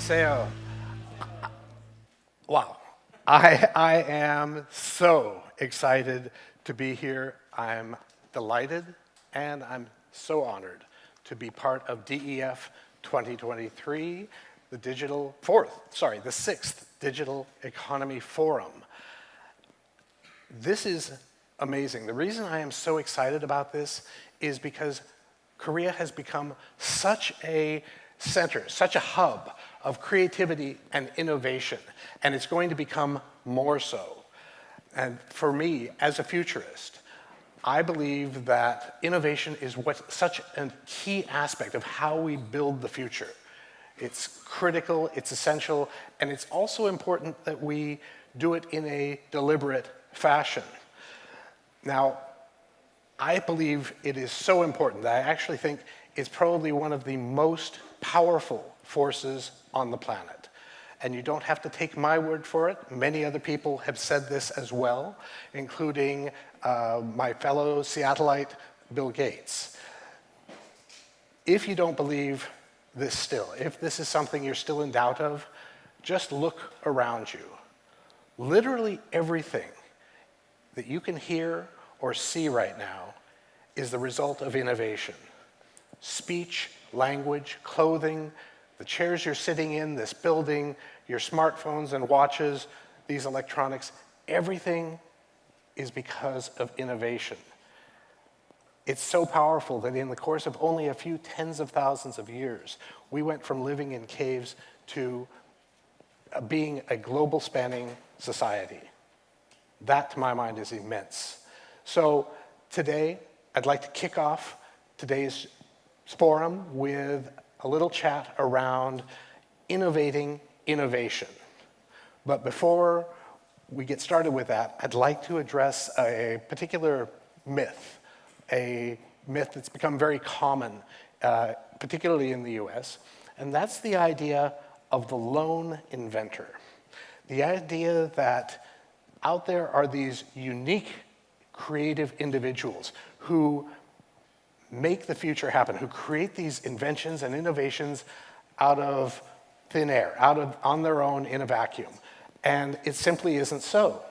안녕하세요. Wow, I am so excited to be here. I'm delighted and I'm so honored to be part of DEF 2023, the sixth Digital Economy Forum. This is amazing. The reason I am so excited about this is because Korea has become such a center, such a hub of creativity and innovation, and it's going to become more so. And for me, as a futurist, I believe that innovation is such a key aspect of how we build the future. It's critical, it's essential, and it's also important that we do it in a deliberate fashion. Now, I believe it is so important that I actually think it's probably one of the most powerful forces on the planet. And you don't have to take my word for it. Many other people have said this as well, including my fellow Seattleite, Bill Gates. If you don't believe this still, if this is something you're still in doubt of, just look around you. Literally everything that you can hear or see right now is the result of innovation. Speech, language, clothing, the chairs you're sitting in, this building, your smartphones and watches, these electronics, everything is because of innovation. It's so powerful that in the course of only a few tens of thousands of years, we went from living in caves to being a global spanning society. That, to my mind, is immense. So today, I'd like to kick off today's forum with a little chat around innovating innovation. But before we get started with that, I'd like to address a particular myth, a myth that's become very common, particularly in the US, and that's the idea of the lone inventor. The idea that out there are these unique, creative individuals who make the future happen, who create these inventions and innovations out of thin air, on their own in a vacuum. And it simply isn't so.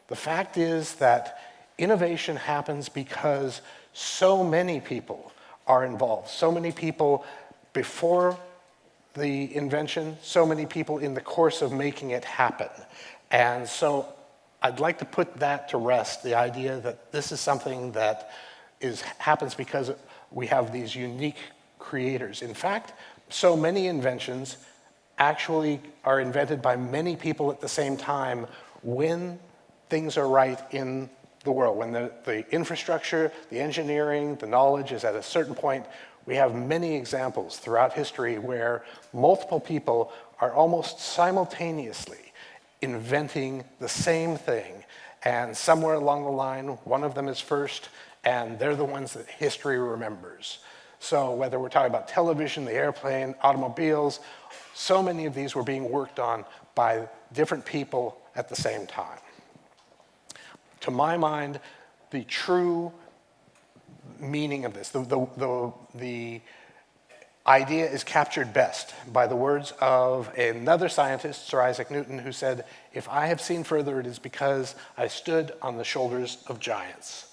The fact is that innovation happens because so many people are involved, so many people before the invention, so many people in the course of making it happen. And so I'd like to put that to rest, the idea that this is something that happens because we have these unique creators. In fact, so many inventions actually are invented by many people at the same time when things are right in the world. When the infrastructure, the engineering, the knowledge is at a certain point, we have many examples throughout history where multiple people are almost simultaneously inventing the same thing. And somewhere along the line, one of them is first, and they're the ones that history remembers. So whether we're talking about television, the airplane, automobiles, so many of these were being worked on by different people at the same time. To my mind, the true meaning of this, the idea is captured best by the words of another scientist, Sir Isaac Newton, who said, "If I have seen further, it is because I stood on the shoulders of giants."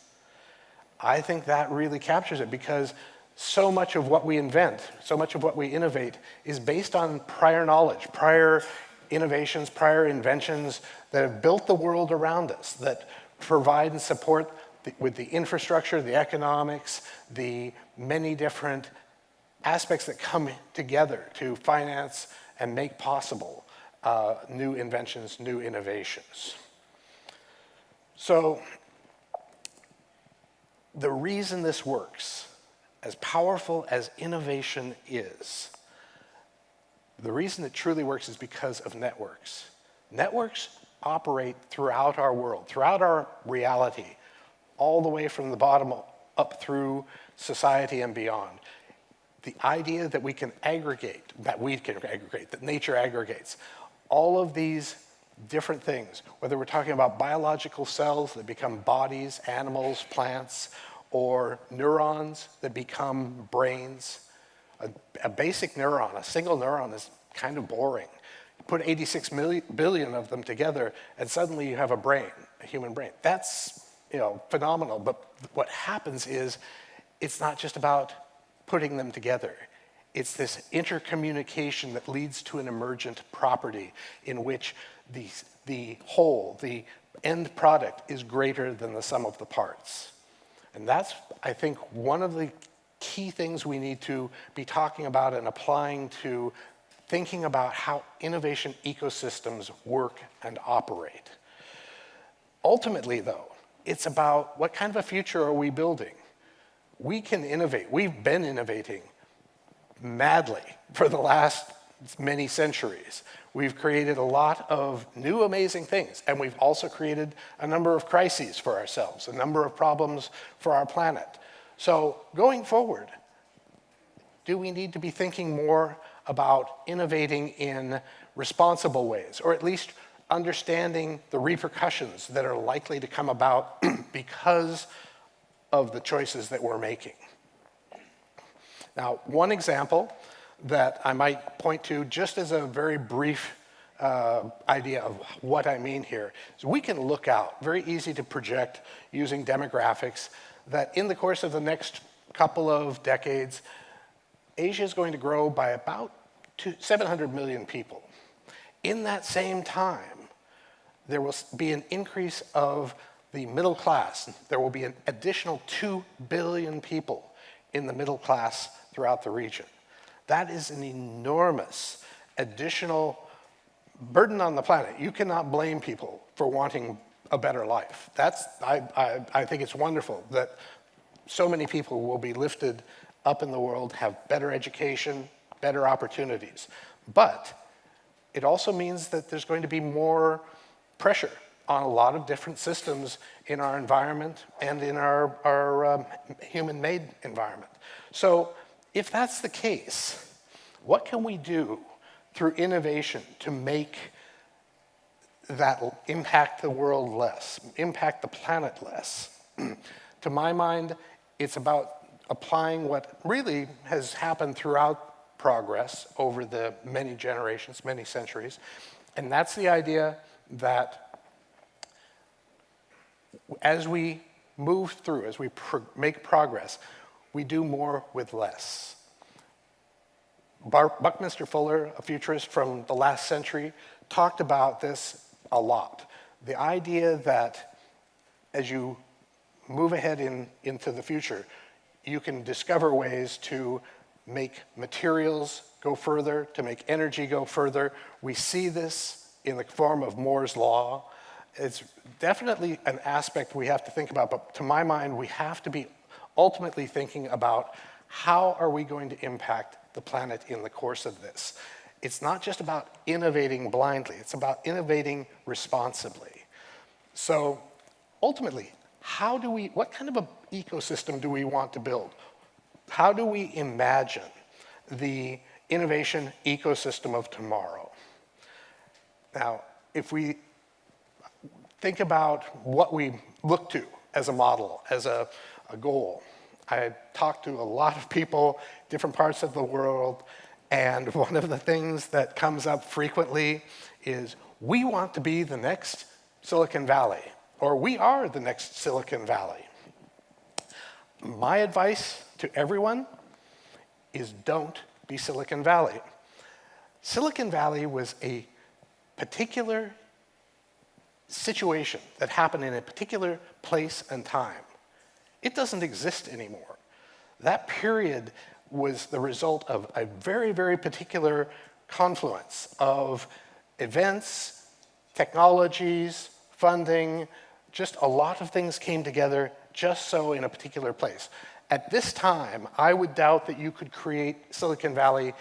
I think that really captures it because so much of what we invent, so much of what we innovate is based on prior knowledge, prior innovations, prior inventions that have built the world around us, that provide and support with the infrastructure, the economics, the many different aspects that come together to finance and make possible new inventions, new innovations. So the reason this works, as powerful as innovation is, the reason it truly works is because of networks. Networks operate throughout our world, throughout our reality, all the way from the bottom up through society and beyond. The idea that we can aggregate, that nature aggregates, all of these different things, whether we're talking about biological cells that become bodies, animals, plants, or neurons that become brains. A basic neuron, a single neuron is kind of boring. Put 86 billion of them together, and suddenly you have a brain, a human brain. That's phenomenal. But what happens is, it's not just about putting them together. It's this intercommunication that leads to an emergent property in which the whole, the end product, is greater than the sum of the parts. And that's, I think, one of the key things we need to be talking about and applying to thinking about how innovation ecosystems work and operate. Ultimately, though, it's about what kind of a future are we building? We can innovate. We've been innovating madly for the last many centuries. We've created a lot of new amazing things, and we've also created a number of crises for ourselves, a number of problems for our planet. So going forward, do we need to be thinking more about innovating in responsible ways, or at least understanding the repercussions that are likely to come about because of the choices that we're making? Now, one example that I might point to just as a very brief idea of what I mean here is we can look out, very easy to project using demographics, that in the course of the next couple of decades, Asia is going to grow by about 700 million people. In that same time, there will be an increase of the middle class. There will be an additional 2 billion people in the middle class throughout the region. That is an enormous additional burden on the planet. You cannot blame people for wanting a better life. I think it's wonderful that so many people will be lifted up in the world, have better education, better opportunities. But it also means that there's going to be more pressure on a lot of different systems in our environment and in our human-made environment. So if that's the case, what can we do through innovation to make that impact the world less, impact the planet less? To my mind, it's about applying what really has happened throughout progress over the many generations, many centuries, and that's the idea that as we move through, as we make progress, we do more with less. Buckminster Fuller, a futurist from the last century, talked about this a lot. The idea that as you move ahead into the future, you can discover ways to make materials go further, to make energy go further. We see this in the form of Moore's Law. It's definitely an aspect we have to think about, but to my mind, we have to be ultimately thinking about how are we going to impact the planet in the course of this. It's not just about innovating blindly, it's about innovating responsibly. So ultimately, what kind of an ecosystem do we want to build? How do we imagine the innovation ecosystem of tomorrow? Now, if we think about what we look to as a model, as a goal, I talked to a lot of people, different parts of the world, and one of the things that comes up frequently is we want to be the next Silicon Valley, or we are the next Silicon Valley. My advice to everyone is don't be Silicon Valley. Silicon Valley was a particular situation that happened in a particular place and time. It doesn't exist anymore. That period was the result of a very, very particular confluence of events, technologies, funding, just a lot of things came together just so in a particular place. At this time, I would doubt that you could create Silicon Valley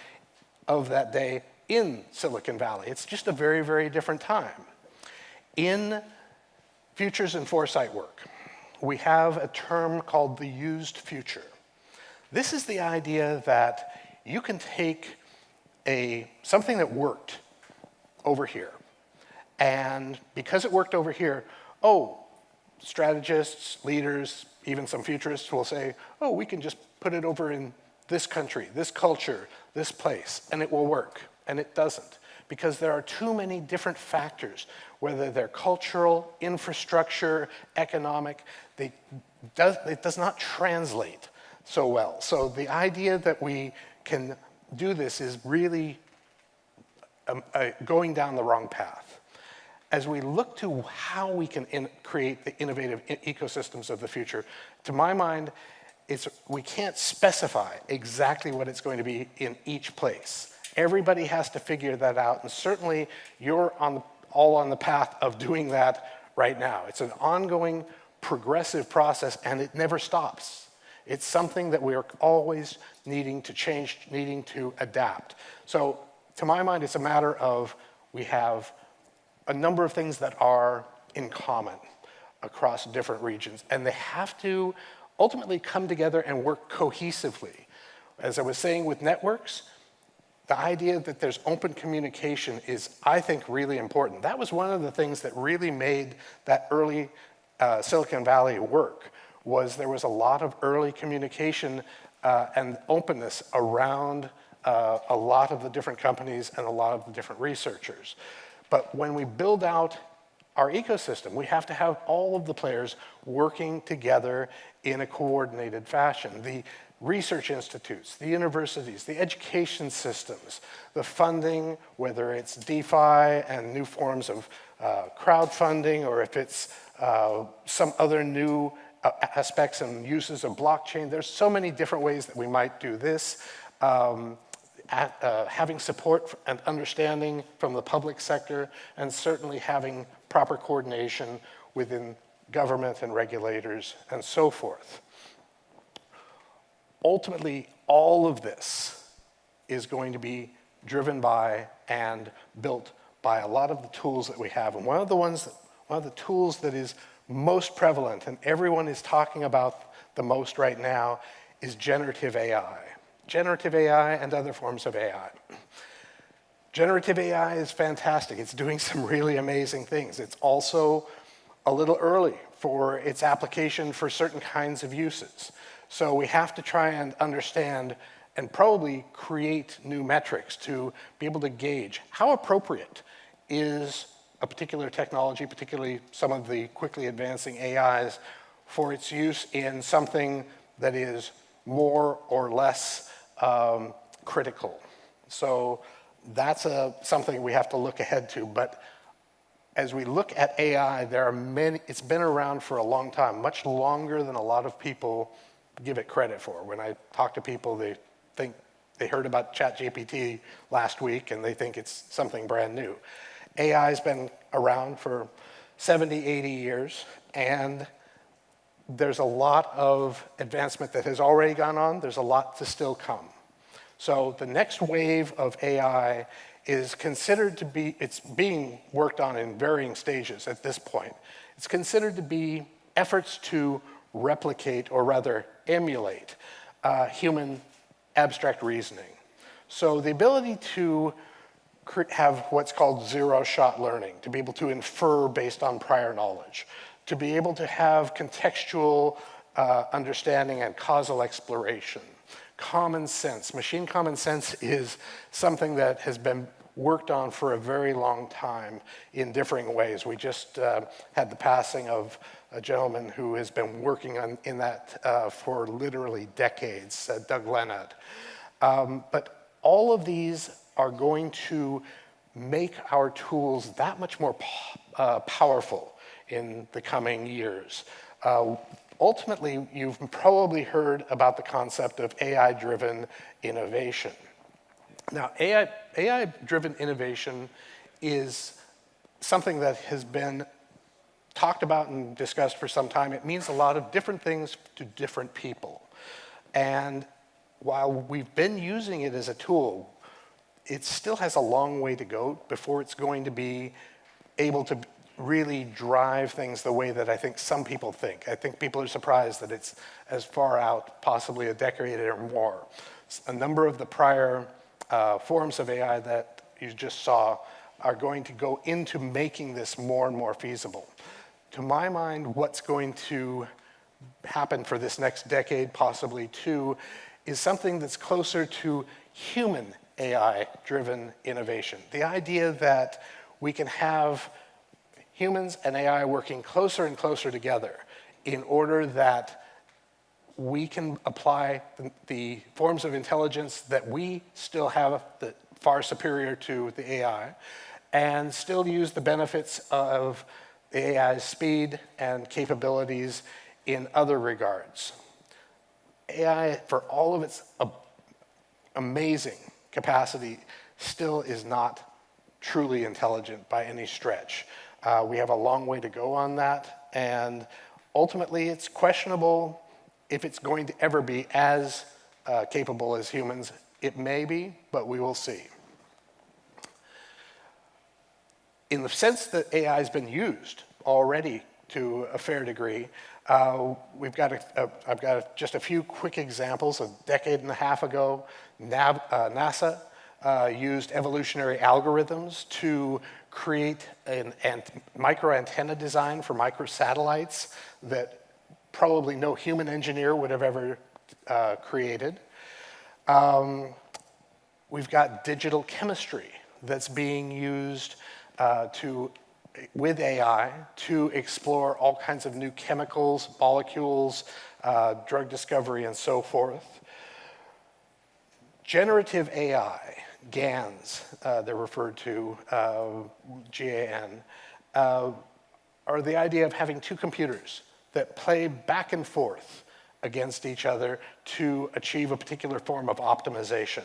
of that day in Silicon Valley. It's just a very, very different time. In futures and foresight work, we have a term called the used future. This is the idea that you can take something that worked over here, and because it worked over here, strategists, leaders, even some futurists will say, we can just put it over in this country, this culture, this place, and it will work. and it doesn't, because there are too many different factors, whether they're cultural, infrastructure, economic, it does not translate so well. So the idea that we can do this is really going down the wrong path. As we look to how we can create the innovative ecosystems of the future, to my mind, we can't specify exactly what it's going to be in each place. Everybody has to figure that out, and certainly you're all on the path of doing that right now. It's an ongoing, progressive process, and it never stops. It's something that we are always needing to change, needing to adapt. So, to my mind, it's a matter of we have a number of things that are in common across different regions, and they have to ultimately come together and work cohesively. As I was saying with networks, the idea that there's open communication is, I think, really important. That was one of the things that really made that early Silicon Valley work, was there was a lot of early communication and openness around a lot of the different companies and a lot of the different researchers. But when we build out our ecosystem, we have to have all of the players working together in a coordinated fashion. The research institutes, the universities, the education systems, the funding, whether it's DeFi and new forms of crowdfunding, or if it's some other new aspects and uses of blockchain. There's so many different ways that we might do this. Having support and understanding from the public sector, and certainly having proper coordination within government and regulators and so forth. Ultimately, all of this is going to be driven by and built by a lot of the tools that we have. And one of the tools that is most prevalent and everyone is talking about the most right now is generative AI. Generative AI and other forms of AI. Generative AI is fantastic. It's doing some really amazing things. It's also a little early for its application for certain kinds of uses. So we have to try and understand and probably create new metrics to be able to gauge how appropriate is a particular technology, particularly some of the quickly advancing AIs, for its use in something that is more or less critical. So that's something we have to look ahead to. But as we look at AI, there are many, it's been around for a long time, much longer than a lot of people give it credit for. When I talk to people, they think they heard about ChatGPT last week and they think it's something brand new. AI has been around for 70, 80 years, and there's a lot of advancement that has already gone on. There's a lot to still come. So the next wave of AI is considered to be, it's being worked on in varying stages at this point. It's considered to be efforts to replicate, or rather emulate, human abstract reasoning. So the ability to have what's called zero-shot learning, to be able to infer based on prior knowledge, to be able to have contextual understanding and causal exploration. Common sense. Machine common sense is something that has been worked on for a very long time in differing ways. We just had the passing of a gentleman who has been working in that for literally decades, Doug Leonard. But all of these are going to make our tools that much more powerful in the coming years. Ultimately, you've probably heard about the concept of AI-driven innovation. Now, AI-driven innovation is something that has been talked about and discussed for some time. It means a lot of different things to different people. And while we've been using it as a tool, it still has a long way to go before it's going to be able to really drive things the way that I think some people think. I think people are surprised that it's as far out, possibly a decade or more. A number of the prior forms of AI that you just saw are going to go into making this more and more feasible. To my mind, what's going to happen for this next decade, possibly two, is something that's closer to human AI-driven innovation. The idea that we can have humans and AI working closer and closer together in order that we can apply the forms of intelligence that we still have that far superior to the AI, and still use the benefits of the AI's speed and capabilities in other regards. AI, for all of its amazing capacity, still is not truly intelligent by any stretch. We have a long way to go on that, and ultimately it's questionable if it's going to ever be as capable as humans. It may be, but we will see. In the sense that AI has been used already to a fair degree, I've got just a few quick examples. A decade and a half ago, NASA used evolutionary algorithms to create a micro antenna design for microsatellites that probably no human engineer would have ever created. We've got digital chemistry that's being used with AI to explore all kinds of new chemicals, molecules, drug discovery, and so forth. Generative AI, GANs, they're referred to, GAN, are the idea of having two computers that play back and forth against each other to achieve a particular form of optimization.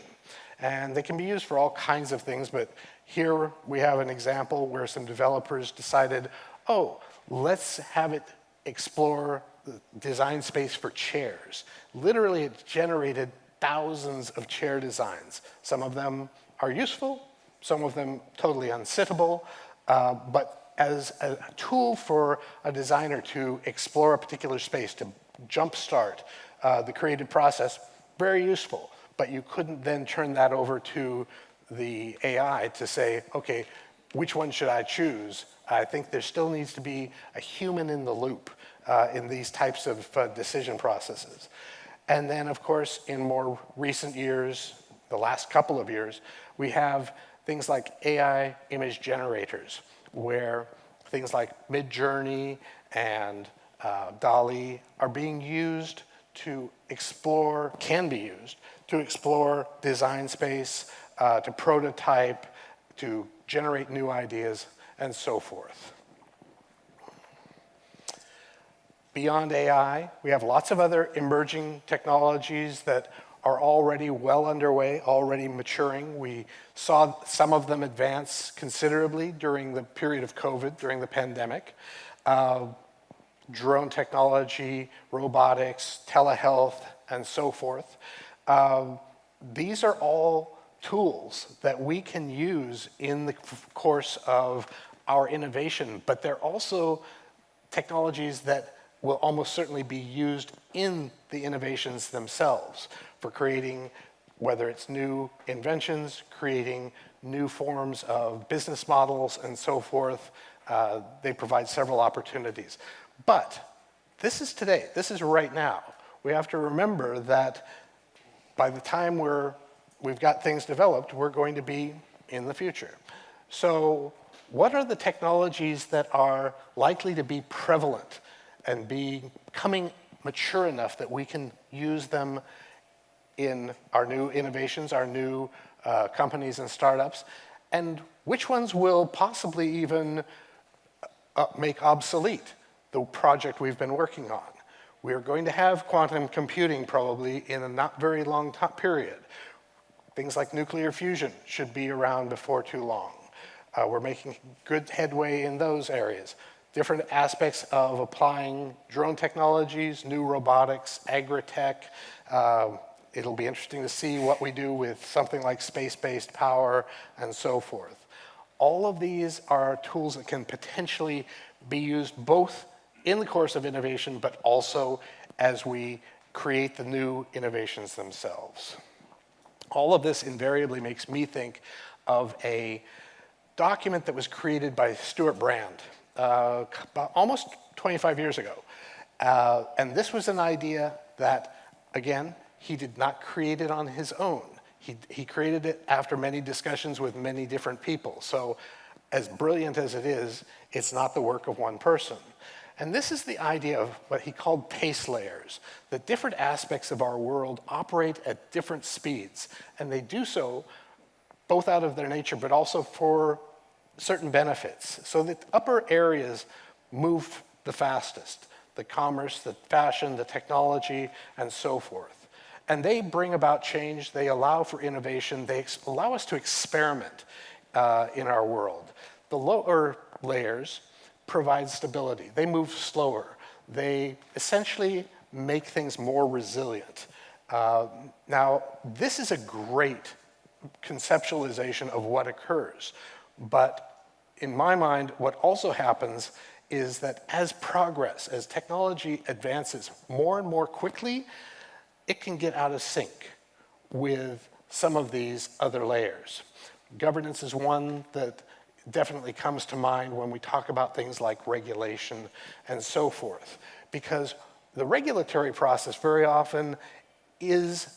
And they can be used for all kinds of things, but here we have an example where some developers decided, oh, let's have it explore the design space for chairs. Literally, it generated thousands of chair designs. Some of them are useful, some of them totally unsittable, but as a tool for a designer to explore a particular space, to jumpstart the creative process, very useful. But you couldn't then turn that over to the AI to say, okay, which one should I choose? I think there still needs to be a human in the loop in these types of decision processes. And then, of course, in more recent years, the last couple of years, we have things like AI image generators, where things like Midjourney and DALL-E are being used to explore, can be used, to explore design space, to prototype, to generate new ideas, and so forth. Beyond AI, we have lots of other emerging technologies that are already well underway, already maturing. We saw some of them advance considerably during the period of COVID, during the pandemic. Drone technology, robotics, telehealth, and so forth. These are all tools that we can use in the course of our innovation, but they're also technologies that will almost certainly be used in the innovations themselves for creating, whether it's new inventions, creating new forms of business models, and so forth. They provide several opportunities. But this is today, this is right now. We have to remember that by the time we've got things developed, we're going to be in the future. So what are the technologies that are likely to be prevalent and becoming mature enough that we can use them in our new innovations, our new companies and startups? And which ones will possibly even make obsolete the project we've been working on? We're going to have quantum computing probably in a not very long period. Things like nuclear fusion should be around before too long. We're making good headway in those areas. Different aspects of applying drone technologies, new robotics, agri-tech. It'll be interesting to see what we do with something like space-based power and so forth. All of these are tools that can potentially be used both in the course of innovation, but also as we create the new innovations themselves. All of this invariably makes me think of a document that was created by Stuart Brand about almost 25 years ago. And this was an idea that, again, he did not create it on his own. He created it after many discussions with many different people. So as brilliant as it is, it's not the work of one person. And this is the idea of what he called pace layers, that different aspects of our world operate at different speeds, and they do so both out of their nature, but also for certain benefits. So the upper areas move the fastest, the commerce, the fashion, the technology, and so forth. And they bring about change, they allow for innovation, they allow us to experiment in our world. The lower layers provide stability. They move slower. They essentially make things more resilient. Now, this is a great conceptualization of what occurs. But in my mind, what also happens is that as technology advances more and more quickly, it can get out of sync with some of these other layers. Governance is one that definitely comes to mind when we talk about things like regulation and so forth, because the regulatory process very often is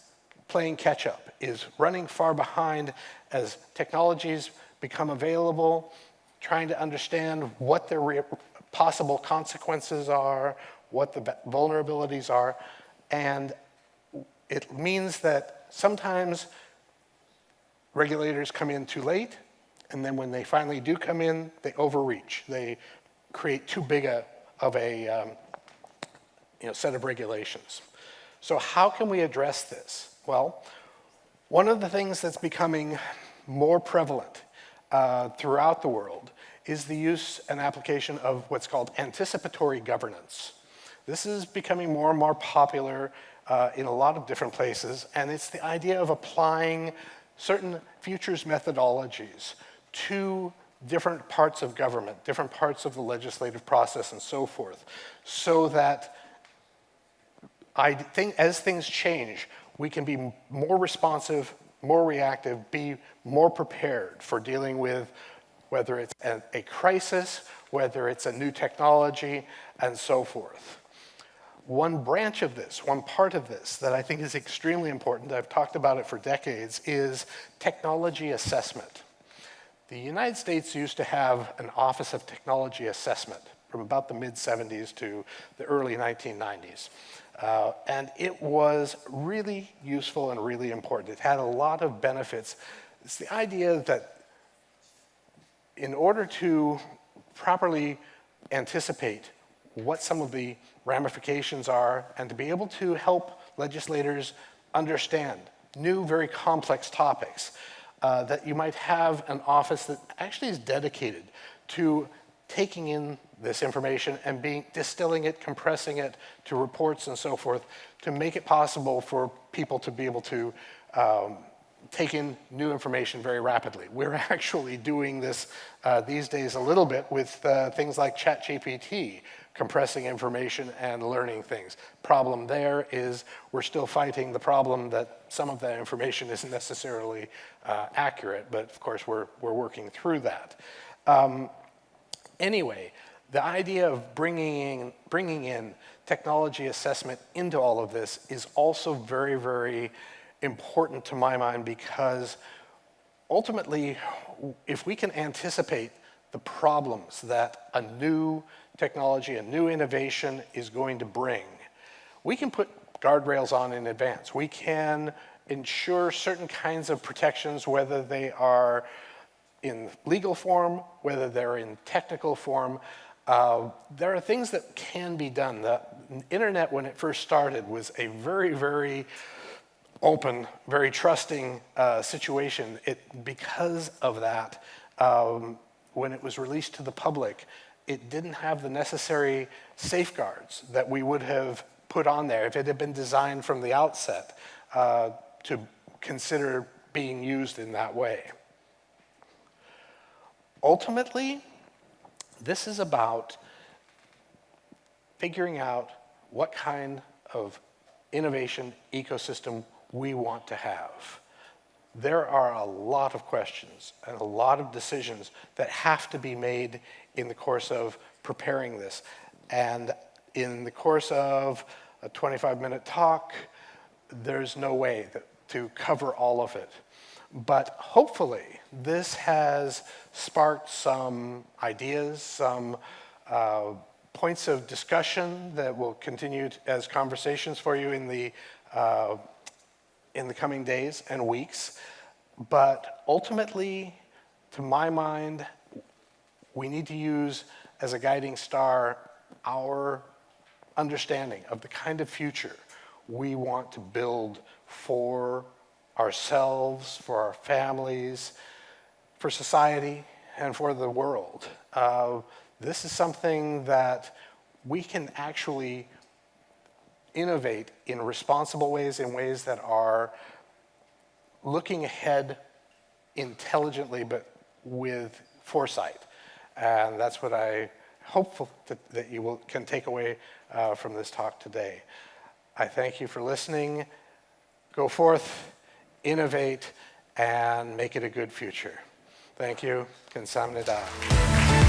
playing catch up, is running far behind as technologies become available, trying to understand what their possible consequences are, what the vulnerabilities are, and it means that sometimes regulators come in too late, and then when they finally do come in, they overreach. They create too big of a set of regulations. So how can we address this? Well, one of the things that's becoming more prevalent throughout the world is the use and application of what's called anticipatory governance. This is becoming more and more popular in a lot of different places, and it's the idea of applying certain futures methodologies to different parts of government, different parts of the legislative process and so forth, so that I think as things change, we can be more responsive, more reactive, be more prepared for dealing with whether it's a crisis, whether it's a new technology, and so forth. One branch of this, one part of this that I think is extremely important, I've talked about it for decades, is technology assessment. The United States used to have an Office of Technology Assessment from about the mid-70s to the early 1990s. And it was really useful and really important. It had a lot of benefits. It's the idea that in order to properly anticipate what some of the ramifications are and to be able to help legislators understand new, very complex topics, that you might have an office that actually is dedicated to taking in this information and distilling it, compressing it to reports and so forth to make it possible for people to be able to take in new information very rapidly. We're actually doing this these days a little bit with things like ChatGPT, compressing information and learning things. Problem there is we're still fighting the problem that some of that information isn't necessarily accurate, but of course we're working through that. Anyway, the idea of bringing in technology assessment into all of this is also very, very important to my mind, because ultimately, if we can anticipate the problems that a new technology, a new innovation is going to bring, we can put guardrails on in advance. We can ensure certain kinds of protections, whether they are in legal form, whether they're in technical form. There are things that can be done. The internet, when it first started, was a very, very open, very trusting situation. Because of that, when it was released to the public, it didn't have the necessary safeguards that we would have put on there if it had been designed from the outset to consider being used in that way. Ultimately, this is about figuring out what kind of innovation ecosystem we want to have. There are a lot of questions and a lot of decisions that have to be made in the course of preparing this. And in the course of a 25-minute talk, there's no way that to cover all of it. But hopefully, this has sparked some ideas, some points of discussion that will continue as conversations for you in the coming days and weeks. But ultimately, to my mind, we need to use as a guiding star our understanding of the kind of future we want to build for ourselves, for our families, for society, and for the world. This is something that we can actually innovate in responsible ways, in ways that are looking ahead intelligently, but with foresight. And that's what I hope that you can take away from this talk today. I thank you for listening. Go forth, innovate, and make it a good future. Thank you. Kamsahamnida.